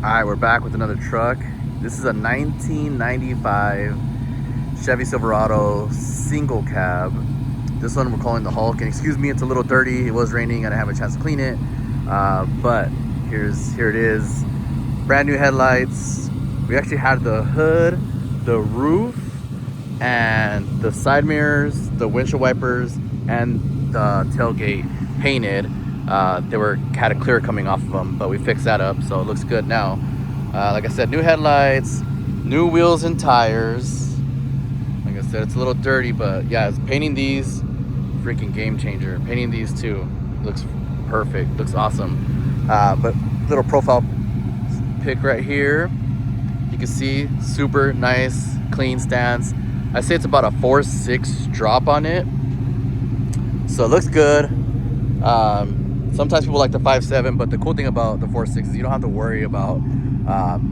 Alright, we're back with another truck. This is a 1995 Chevy Silverado single cab. This one we're calling the Hulk. And excuse me, it's a little dirty. It was raining. I didn't have a chance to clean it. But here it is. Brand new headlights. We actually had the hood, the roof, and the side mirrors, the windshield wipers, and the tailgate painted. They had a clear coming off of them, but we fixed that up, so it looks good now. Like I said, new headlights, new wheels and tires. Like I said, it's a little dirty, but yeah, it's painting these, freaking game changer. Painting these too, looks perfect, looks awesome. But little profile pic right here. You can see super nice, clean stance. I say it's about a 4.6 drop on it, so it looks good. Sometimes people like the 5.7, but the cool thing about the 4.6 is you don't have to worry about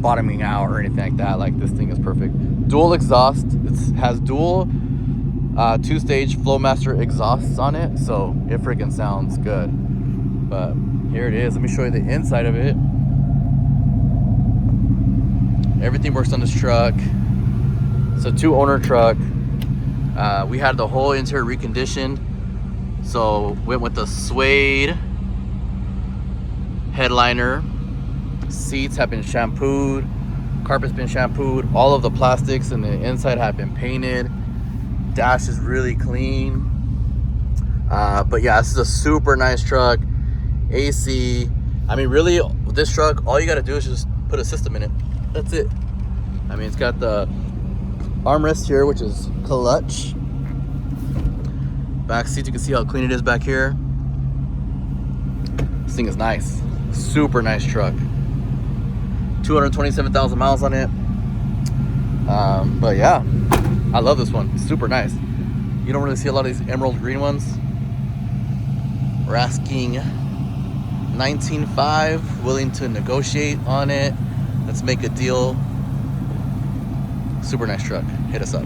bottoming out or anything like that. Like, this thing is perfect. Dual exhaust. It has dual 2-stage Flowmaster exhausts on it, so it freaking sounds good. But here it is. Let me show you the inside of it. Everything works on this truck. It's a 2-owner truck. We had the whole interior reconditioned, so went with the suede headliner. Seats have been shampooed, carpet's been shampooed, all of the plastics in the inside have been painted. Dash is really clean. But yeah, this is a super nice truck. AC. I mean, really, with this truck, all you got to do is just put a system in it. That's it. I mean, it's got the armrest here, which is clutch. Back seats, you can see how clean it is back here. This thing is nice. Super nice truck. 227,000 miles on it. But yeah, I love this one. Super nice. You don't really see a lot of these emerald green ones. We're asking 19.5, willing to negotiate on it. Let's make a deal. Super nice truck. Hit us up.